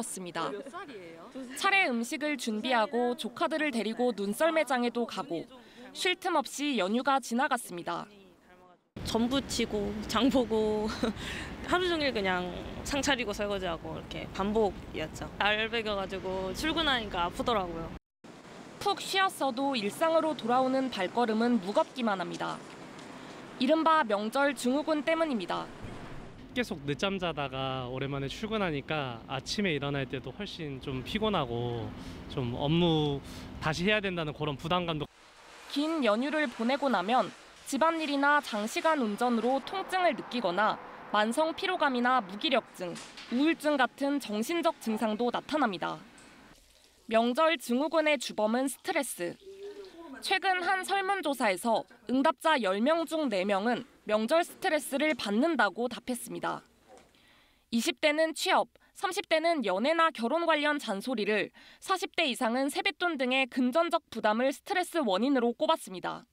습니다. 차례 음식을 준비하고 조카들을 데리고 눈썰 매장에도 가고 쉴 틈 없이 연휴가 지나갔습니다. 전부 치고 장 보고 하루 종일 그냥 상 차리고 설거지하고 이렇게 반복이었죠. 알배겨가지고 출근하니까 아프더라고요. 푹 쉬었어도 일상으로 돌아오는 발걸음은 무겁기만 합니다. 이른바 명절 증후군 때문입니다. 계속 늦잠 자다가 오랜만에 출근하니까 아침에 일어날 때도 훨씬 좀 피곤하고 좀 업무 다시 해야 된다는 그런 부담감도. 긴 연휴를 보내고 나면 집안일이나 장시간 운전으로 통증을 느끼거나 만성 피로감이나 무기력증, 우울증 같은 정신적 증상도 나타납니다. 명절 증후군의 주범은 스트레스. 최근 한 설문조사에서 응답자 10명 중 4명은 명절 스트레스를 받는다고 답했습니다. 20대는 취업, 30대는 연애나 결혼 관련 잔소리를, 40대 이상은 세뱃돈 등의 금전적 부담을 스트레스 원인으로 꼽았습니다.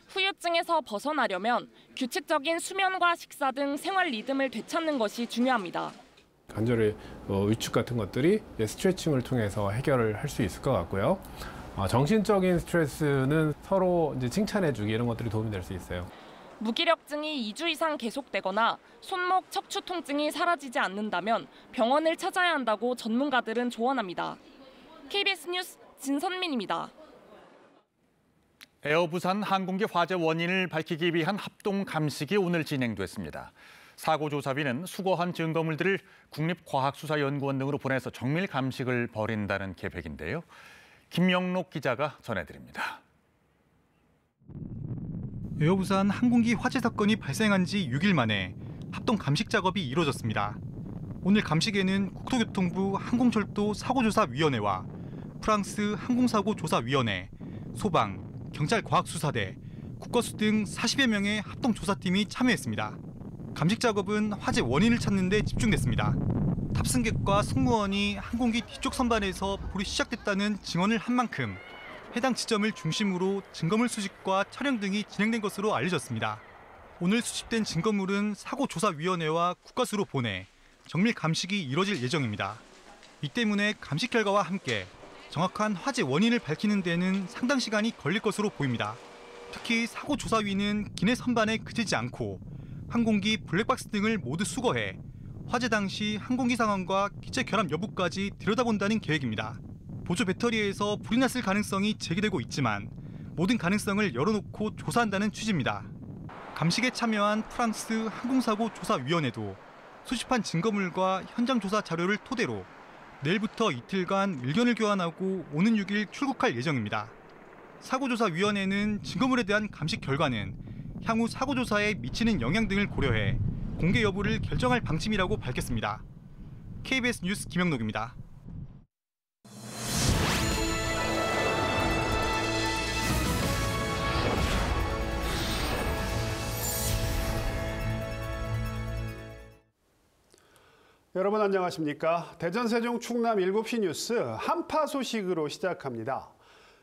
후유증에서 벗어나려면 규칙적인 수면과 식사 등 생활 리듬을 되찾는 것이 중요합니다. 관절의 위축 같은 것들이 스트레칭을 통해서 해결을 할 수 있을 것 같고요. 정신적인 스트레스는 서로 이제 칭찬해주기 이런 것들이 도움이 될 수 있어요. 무기력증이 2주 이상 계속되거나 손목, 척추 통증이 사라지지 않는다면 병원을 찾아야 한다고 전문가들은 조언합니다. KBS 뉴스 진선민입니다. 에어부산 항공기 화재 원인을 밝히기 위한 합동 감식이 오늘 진행됐습니다. 사고 조사비는 수거한 증거물들을 국립과학수사연구원 등으로 보내서 정밀 감식을 벌인다는 계획인데요. 김영록 기자가 전해드립니다. 에어부산 항공기 화재 사건이 발생한 지 6일 만에 합동 감식 작업이 이루어졌습니다. 오늘 감식에는 국토교통부 항공철도사고조사위원회와 프랑스 항공사고조사위원회, 소방, 경찰과학수사대, 국거수 등 40여 명의 합동조사팀이 참여했습니다. 감식 작업은 화재 원인을 찾는 데 집중됐습니다. 탑승객과 승무원이 항공기 뒤쪽 선반에서 불이 시작됐다는 증언을 한 만큼 해당 지점을 중심으로 증거물 수집과 촬영 등이 진행된 것으로 알려졌습니다. 오늘 수집된 증거물은 사고조사위원회와 국과수로 보내 정밀 감식이 이뤄질 예정입니다. 이 때문에 감식 결과와 함께 정확한 화재 원인을 밝히는 데는 상당 시간이 걸릴 것으로 보입니다. 특히 사고조사위는 기내 선반에 그치지 않고 항공기 블랙박스 등을 모두 수거해 화재 당시 항공기 상황과 기체 결함 여부까지 들여다본다는 계획입니다. 보조 배터리에서 불이 났을 가능성이 제기되고 있지만 모든 가능성을 열어놓고 조사한다는 취지입니다. 감식에 참여한 프랑스 항공사고조사위원회도 수집한 증거물과 현장 조사 자료를 토대로 내일부터 이틀간 의견을 교환하고 오는 6일 출국할 예정입니다. 사고조사위원회는 증거물에 대한 감식 결과는 향후 사고조사에 미치는 영향 등을 고려해 공개 여부를 결정할 방침이라고 밝혔습니다. KBS 뉴스 김영록입니다. 여러분 안녕하십니까? 대전, 세종, 충남 7시 뉴스 한파 소식으로 시작합니다.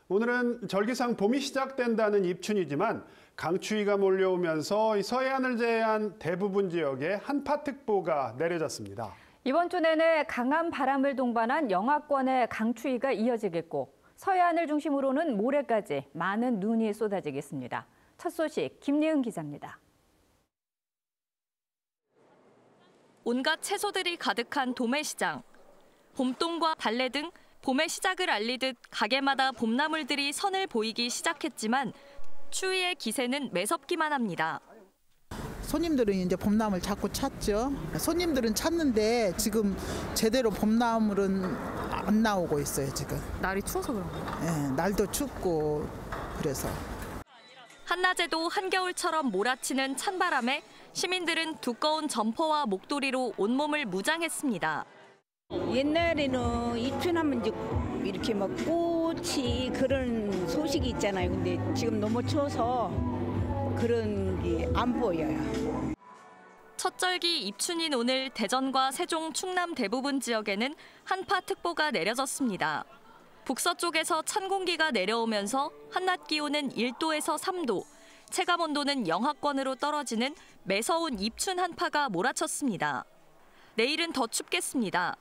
오늘은 절기상 봄이 시작된다는 입춘이지만 강추위가 몰려오면서 서해안을 제외한 대부분 지역에 한파특보가 내려졌습니다. 이번 주 내내 강한 바람을 동반한 영하권의 강추위가 이어지겠고 서해안을 중심으로는 모레까지 많은 눈이 쏟아지겠습니다. 첫 소식 김예은 기자입니다. 온갖 채소들이 가득한 도매시장. 봄동과 발레 등 봄의 시작을 알리듯 가게마다 봄나물들이 선을 보이기 시작했지만 추위의 기세는 매섭기만 합니다. 손님들은 이제 봄나물 자꾸 찾죠. 손님들은 찾는데 지금 제대로 봄나물은 안 나오고 있어요, 지금. 날이 추워서 그런가요? 네, 날도 춥고 그래서. 한낮에도 한겨울처럼 몰아치는 찬바람에 시민들은 두꺼운 점퍼와 목도리로 온몸을 무장했습니다. 옛날에는 입춘하면 이렇게 막 꽃이 그런 소식이 있잖아요. 근데 지금 너무 추워서 그런 게 안 보여요. 첫 절기 입춘인 오늘 대전과 세종, 충남 대부분 지역에는 한파특보가 내려졌습니다. 북서쪽에서 찬 공기가 내려오면서 한낮 기온은 1도에서 3도, 체감 온도는 영하권으로 떨어지는 매서운 입춘 한파가 몰아쳤습니다. 내일은 더 춥겠습니다.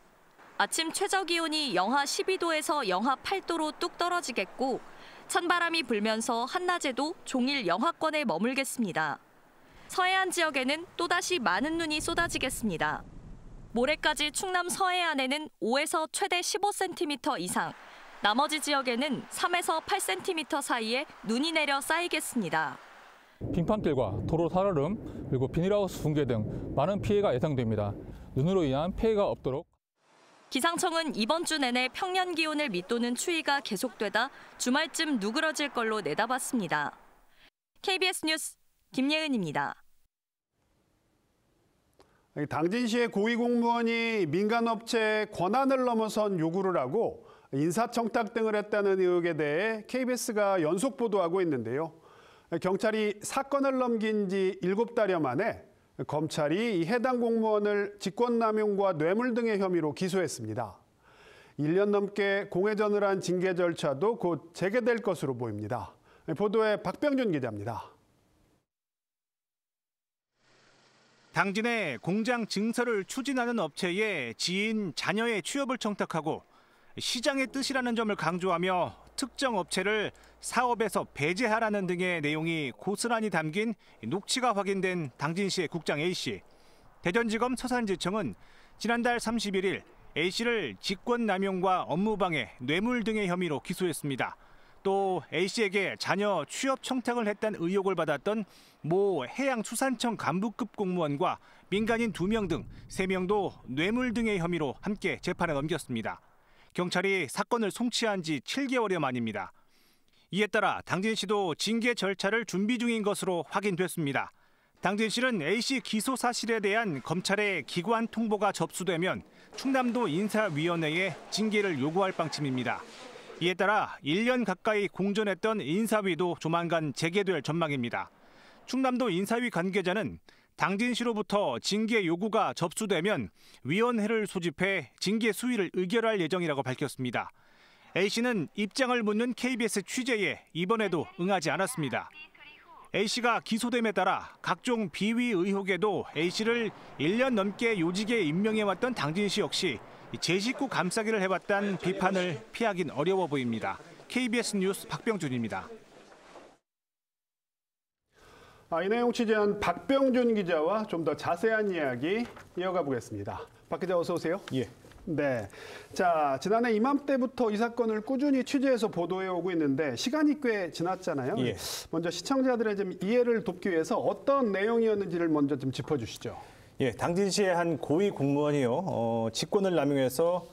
아침 최저기온이 영하 12도에서 영하 8도로 뚝 떨어지겠고 찬바람이 불면서 한낮에도 종일 영하권에 머물겠습니다. 서해안 지역에는 또다시 많은 눈이 쏟아지겠습니다. 모레까지 충남 서해안에는 5에서 최대 15cm 이상, 나머지 지역에는 3에서 8cm 사이에 눈이 내려 쌓이겠습니다. 빙판길과 도로 살얼음, 그리고 비닐하우스 붕괴 등 많은 피해가 예상됩니다. 눈으로 인한 피해가 없도록. 기상청은 이번 주 내내 평년 기온을 밑도는 추위가 계속되다 주말쯤 누그러질 걸로 내다봤습니다. KBS 뉴스 김예은입니다. 당진시의 고위공무원이 민간업체의 권한을 넘어선 요구를 하고 인사청탁 등을 했다는 의혹에 대해 KBS가 연속 보도하고 있는데요. 경찰이 사건을 넘긴 지 7달여 만에 검찰이 해당 공무원을 직권남용과 뇌물 등의 혐의로 기소했습니다. 1년 넘게 공회전을 한 징계 절차도 곧 재개될 것으로 보입니다. 보도에 박병준 기자입니다. 당진의 공장 증설을 추진하는 업체에 지인, 자녀의 취업을 청탁하고 시장의 뜻이라는 점을 강조하며 특정 업체를 사업에서 배제하라는 등의 내용이 고스란히 담긴 녹취가 확인된 당진시의 국장 A씨. 대전지검 서산지청은 지난달 31일 A씨를 직권남용과 업무방해, 뇌물 등의 혐의로 기소했습니다. 또 A씨에게 자녀 취업 청탁을 했다는 의혹을 받았던 모 해양수산청 간부급 공무원과 민간인 2명 등 3명도 뇌물 등의 혐의로 함께 재판에 넘겼습니다. 경찰이 사건을 송치한 지 7개월여 만입니다. 이에 따라 당진시도 징계 절차를 준비 중인 것으로 확인됐습니다. 당진시는 A씨 기소 사실에 대한 검찰의 기관 통보가 접수되면 충남도 인사위원회에 징계를 요구할 방침입니다. 이에 따라 1년 가까이 공전했던 인사위도 조만간 재개될 전망입니다. 충남도 인사위 관계자는 당진시로부터 징계 요구가 접수되면 위원회를 소집해 징계 수위를 의결할 예정이라고 밝혔습니다. A씨는 입장을 묻는 KBS 취재에 이번에도 응하지 않았습니다. A씨가 기소됨에 따라 각종 비위 의혹에도 A씨를 1년 넘게 요직에 임명해왔던 당진시 역시 제 식구 감싸기를 해왔다는 비판을 피하긴 어려워 보입니다. KBS 뉴스 박병준입니다. 이 내용 취재한 박병준 기자와 좀 더 자세한 이야기 이어가 보겠습니다. 박 기자 어서 오세요. 예. 네. 자, 지난해 이맘때부터 이 사건을 꾸준히 취재해서 보도해 오고 있는데 시간이 꽤 지났잖아요. 예. 먼저 시청자들의 좀 이해를 돕기 위해서 어떤 내용이었는지를 먼저 좀 짚어주시죠. 예, 당진시의 한 고위 공무원이요. 직권을 남용해서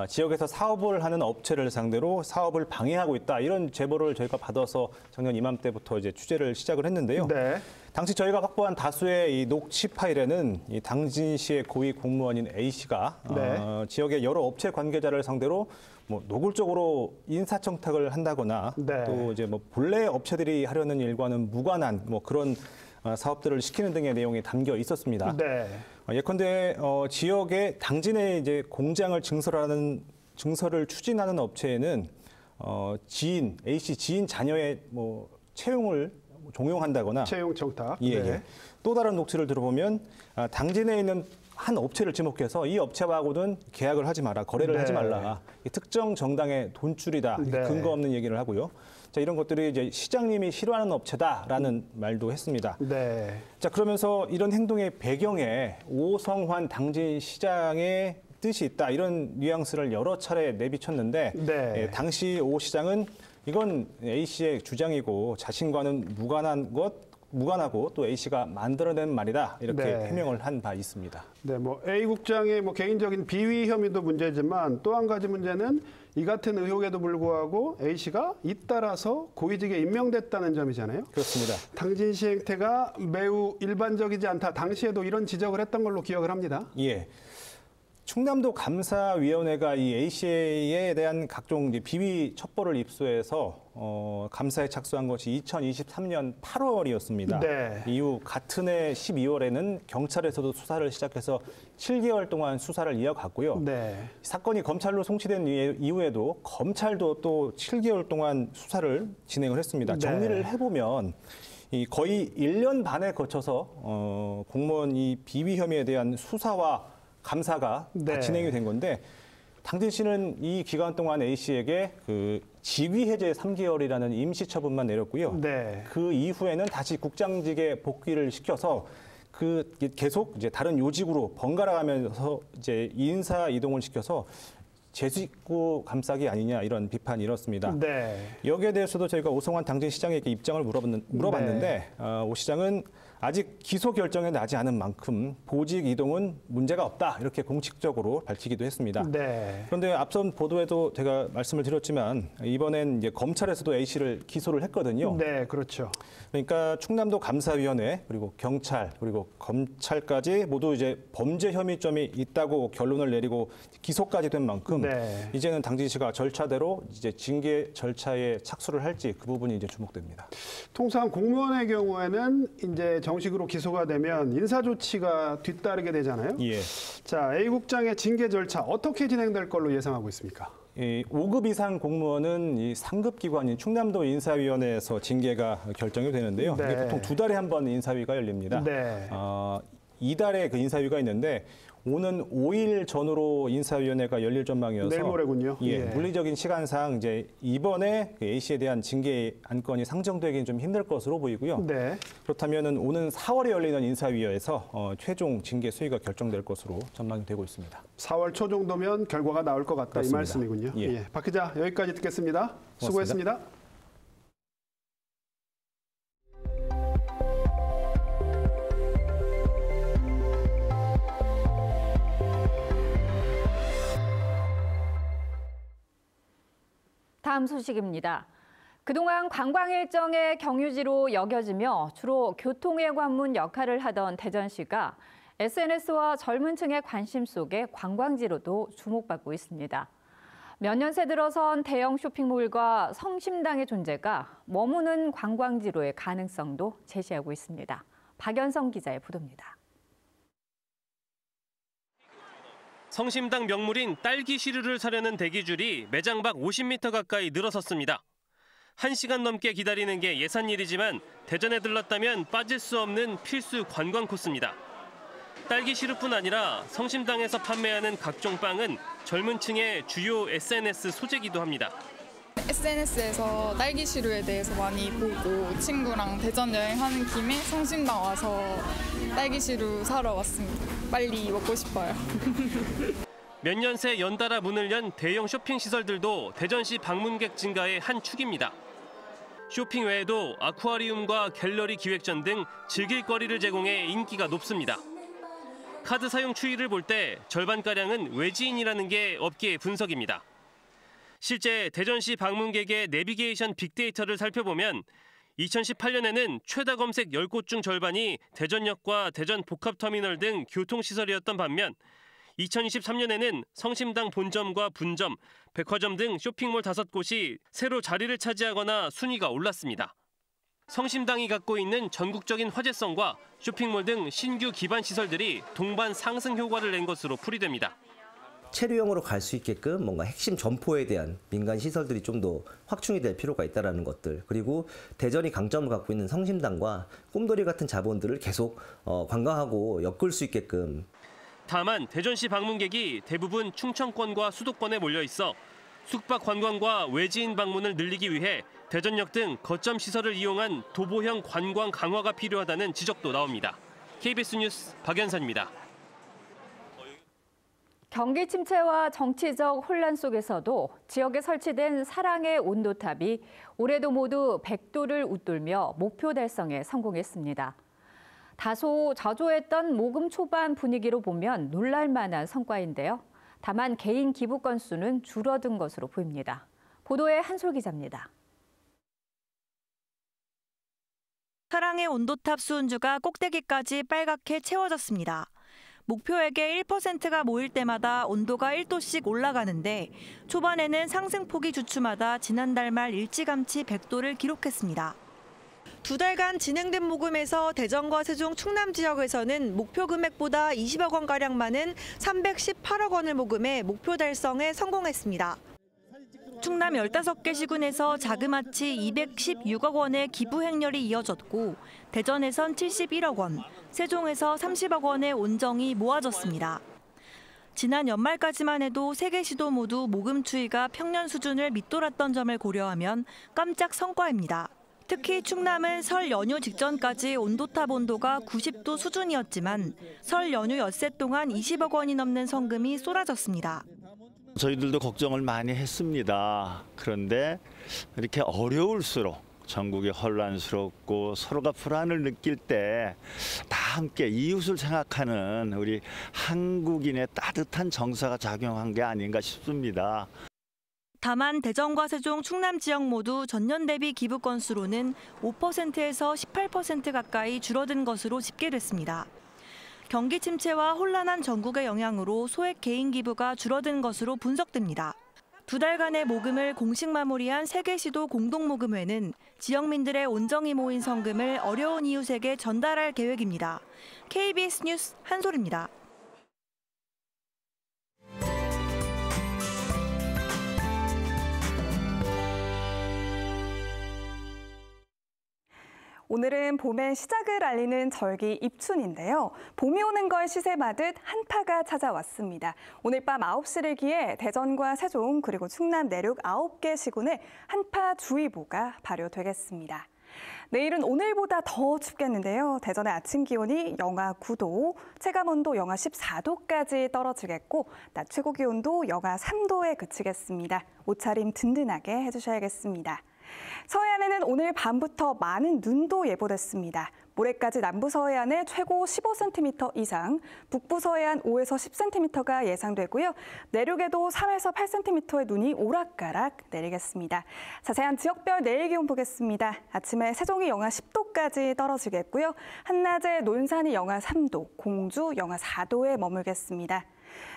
지역에서 사업을 하는 업체를 상대로 사업을 방해하고 있다. 이런 제보를 저희가 받아서 작년 이맘때부터 이제 취재를 시작을 했는데요. 네. 당시 저희가 확보한 다수의 이 녹취 파일에는 이 당진시의 고위 공무원인 A씨가 네. 지역의 여러 업체 관계자를 상대로 뭐 노골적으로 인사청탁을 한다거나 네. 또 이제 뭐 본래 업체들이 하려는 일과는 무관한 뭐 그런 사업들을 시키는 등의 내용이 담겨 있었습니다. 네. 예컨대 지역의 당진에 이제 공장을 증설을 추진하는 업체에는 지인 A씨 지인 자녀의 뭐 채용을 종용한다거나 채용 청탁. 예, 네. 예. 또 다른 녹취를 들어보면 당진에 있는 한 업체를 지목해서 이 업체하고는 계약을 하지 마라, 거래를 네. 하지 말라. 특정 정당의 돈줄이다. 네. 근거 없는 얘기를 하고요. 자, 이런 것들이 이제 시장님이 싫어하는 업체다라는 말도 했습니다. 네. 자, 그러면서 이런 행동의 배경에 오성환 당진시장의 뜻이 있다. 이런 뉘앙스를 여러 차례 내비쳤는데 네. 당시 오 시장은 이건 A씨의 주장이고 자신과는 무관하고 또 A씨가 만들어낸 말이다. 이렇게 네. 해명을 한 바 있습니다. 네, 뭐 A 국장의 뭐 개인적인 비위 혐의도 문제지만 또 한 가지 문제는 이 같은 의혹에도 불구하고 A씨가 잇따라서 고위직에 임명됐다는 점이잖아요. 그렇습니다. 당진시 행태가 매우 일반적이지 않다. 당시에도 이런 지적을 했던 걸로 기억을 합니다. 예. 충남도 감사위원회가 이 A씨에 대한 각종 비위 첩보를 입수해서 감사에 착수한 것이 2023년 8월이었습니다. 네. 이후 같은 해 12월에는 경찰에서도 수사를 시작해서 7개월 동안 수사를 이어갔고요. 네. 사건이 검찰로 송치된 이후에도 검찰도 또 7개월 동안 수사를 진행을 했습니다. 네. 정리를 해보면 거의 1년 반에 거쳐서 공무원 이 비위 혐의에 대한 수사와 감사가 네. 다 진행이 된 건데 당진 씨는 이 기간 동안 A 씨에게 그 직위 해제 3개월이라는 임시 처분만 내렸고요. 네. 그 이후에는 다시 국장직에 복귀를 시켜서 그 계속 이제 다른 요직으로 번갈아가면서 이제 인사 이동을 시켜서 재직구 감싸기 아니냐 이런 비판이 일었습니다. 네. 여기에 대해서도 저희가 오성환 당진시장에게 입장을 물어봤는데 오 시장은 아직 기소 결정이 나지 않은 만큼 보직 이동은 문제가 없다 이렇게 공식적으로 밝히기도 했습니다. 네. 그런데 앞선 보도에도 제가 말씀을 드렸지만 이번엔 이제 검찰에서도 A 씨를 기소를 했거든요. 네, 그렇죠. 그러니까 충남도 감사위원회 그리고 경찰 그리고 검찰까지 모두 이제 범죄 혐의점이 있다고 결론을 내리고 기소까지 된 만큼 네. 이제는 당진 씨가 절차대로 이제 징계 절차에 착수를 할지 그 부분이 이제 주목됩니다. 통상 공무원의 경우에는 이제 정식으로 기소가 되면 인사 조치가 뒤따르게 되잖아요. 예. 자, A 국장의 징계 절차 어떻게 진행될 걸로 예상하고 있습니까? 5급 이상 공무원은 이 상급 기관인 충남도 인사위원회에서 징계가 결정이 되는데요. 네. 이게 보통 2달에 한 번 인사위가 열립니다. 네. 2달에 그 인사위가 있는데 오는 5일 전후로 인사위원회가 열릴 전망이어서 내일 모레군요. 예, 예. 물리적인 시간상 이제 이번에 그 A 씨에 대한 징계 안건이 상정되기는 좀 힘들 것으로 보이고요. 네. 그렇다면은 오는 4월에 열리는 인사위에서 최종 징계 수위가 결정될 것으로 전망이 되고 있습니다. 4월 초 정도면 결과가 나올 것 같다 그렇습니다. 이 말씀이군요. 예. 예. 박 기자 여기까지 듣겠습니다. 수고했습니다. 다음 소식입니다. 그동안 관광 일정의 경유지로 여겨지며 주로 교통의 관문 역할을 하던 대전시가 SNS와 젊은 층의 관심 속에 관광지로도 주목받고 있습니다. 몇 년 새 들어선 대형 쇼핑몰과 성심당의 존재가 머무는 관광지로의 가능성도 제시하고 있습니다. 박연성 기자의 보도입니다. 성심당 명물인 딸기 시루를 사려는 대기줄이 매장 밖 50m 가까이 늘어섰습니다. 1시간 넘게 기다리는 게 예산일이지만 대전에 들렀다면 빠질 수 없는 필수 관광 코스입니다. 딸기 시루뿐 아니라 성심당에서 판매하는 각종 빵은 젊은 층의 주요 SNS 소재기도 합니다. SNS에서 딸기 시루에 대해서 많이 보고 친구랑 대전 여행하는 김에 성심당 와서 딸기 시루 사러 왔습니다. 빨리 먹고 싶어요. 몇 년 새 연달아 문을 연 대형 쇼핑 시설들도 대전시 방문객 증가의 한 축입니다. 쇼핑 외에도 아쿠아리움과 갤러리 기획전 등 즐길 거리를 제공해 인기가 높습니다. 카드 사용 추이를 볼 때 절반가량은 외지인이라는 게 업계의 분석입니다. 실제 대전시 방문객의 내비게이션 빅데이터를 살펴보면 2018년에는 최다 검색 10곳 중 절반이 대전역과 대전 복합터미널 등 교통시설이었던 반면 2023년에는 성심당 본점과 분점, 백화점 등 쇼핑몰 5곳이 새로 자리를 차지하거나 순위가 올랐습니다. 성심당이 갖고 있는 전국적인 화제성과 쇼핑몰 등 신규 기반 시설들이 동반 상승 효과를 낸 것으로 풀이됩니다. 체류형으로 갈 수 있게끔 뭔가 핵심 점포에 대한 민간 시설들이 좀 더 확충이 될 필요가 있다는 것들, 그리고 대전이 강점을 갖고 있는 성심당과 꿈돌이 같은 자본들을 계속 관광하고 엮을 수 있게끔. 다만 대전시 방문객이 대부분 충청권과 수도권에 몰려 있어 숙박 관광과 외지인 방문을 늘리기 위해 대전역 등 거점 시설을 이용한 도보형 관광 강화가 필요하다는 지적도 나옵니다. KBS 뉴스 박연선입니다. 경기 침체와 정치적 혼란 속에서도 지역에 설치된 사랑의 온도탑이 올해도 모두 100도를 웃돌며 목표 달성에 성공했습니다. 다소 저조했던 모금 초반 분위기로 보면 놀랄 만한 성과인데요. 다만 개인 기부 건수는 줄어든 것으로 보입니다. 보도에 한솔 기자입니다. 사랑의 온도탑 수은주가 꼭대기까지 빨갛게 채워졌습니다. 목표액의 1%가 모일 때마다 온도가 1도씩 올라가는데 초반에는 상승폭이 주춤하다 지난달 말 일찌감치 100도를 기록했습니다. 2달간 진행된 모금에서 대전과 세종, 충남 지역에서는 목표 금액보다 20억 원가량 많은 318억 원을 모금해 목표 달성에 성공했습니다. 충남 15개 시군에서 자그마치 216억 원의 기부 행렬이 이어졌고 대전에선 71억 원, 세종에서 30억 원의 온정이 모아졌습니다. 지난 연말까지만 해도 3개 시도 모두 모금 추이가 평년 수준을 밑돌았던 점을 고려하면 깜짝 성과입니다. 특히 충남은 설 연휴 직전까지 온도탑 온도가 90도 수준이었지만 설 연휴 엿새 동안 20억 원이 넘는 성금이 쏟아졌습니다. 저희들도 걱정을 많이 했습니다. 그런데 이렇게 어려울수록 전국이 혼란스럽고 서로가 불안을 느낄 때 다 함께 이웃을 생각하는 우리 한국인의 따뜻한 정서가 작용한 게 아닌가 싶습니다. 다만 대전과 세종, 충남 지역 모두 전년 대비 기부 건수로는 5%에서 18% 가까이 줄어든 것으로 집계됐습니다. 경기 침체와 혼란한 전국의 영향으로 소액 개인 기부가 줄어든 것으로 분석됩니다. 2달간의 모금을 공식 마무리한 3개 시도 공동모금회는 지역민들의 온정이 모인 성금을 어려운 이웃에게 전달할 계획입니다. KBS 뉴스 한솔입니다. 오늘은 봄의 시작을 알리는 절기 입춘인데요. 봄이 오는 걸 시샘하듯 한파가 찾아왔습니다. 오늘 밤 9시를 기해 대전과 세종 그리고 충남 내륙 9개 시군에 한파주의보가 발효되겠습니다. 내일은 오늘보다 더 춥겠는데요. 대전의 아침 기온이 영하 9도, 체감온도 영하 14도까지 떨어지겠고 낮 최고 기온도 영하 3도에 그치겠습니다. 옷차림 든든하게 해주셔야겠습니다. 서해안에는 오늘 밤부터 많은 눈도 예보됐습니다. 모레까지 남부 서해안에 최고 15cm 이상, 북부 서해안 5에서 10cm가 예상되고요. 내륙에도 3에서 8cm의 눈이 오락가락 내리겠습니다. 자세한 지역별 내일 기온 보겠습니다. 아침에 세종이 영하 10도까지 떨어지겠고요. 한낮에 논산이 영하 3도, 공주 영하 4도에 머물겠습니다.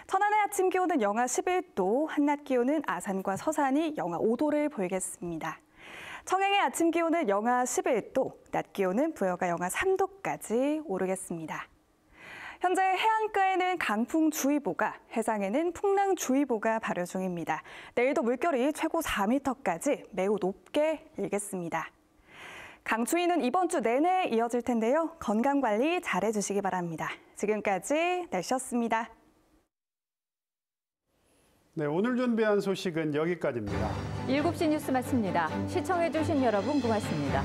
천안의 아침 기온은 영하 11도, 한낮 기온은 아산과 서산이 영하 5도를 보이겠습니다. 청양의 아침 기온은 영하 11도, 낮 기온은 부여가 영하 3도까지 오르겠습니다. 현재 해안가에는 강풍주의보가, 해상에는 풍랑주의보가 발효 중입니다. 내일도 물결이 최고 4m까지 매우 높게 일겠습니다. 강추위는 이번 주 내내 이어질 텐데요. 건강관리 잘해주시기 바랍니다. 지금까지 날씨였습니다. 네, 오늘 준비한 소식은 여기까지입니다. 7시 뉴스 마칩니다. 시청해주신 여러분 고맙습니다.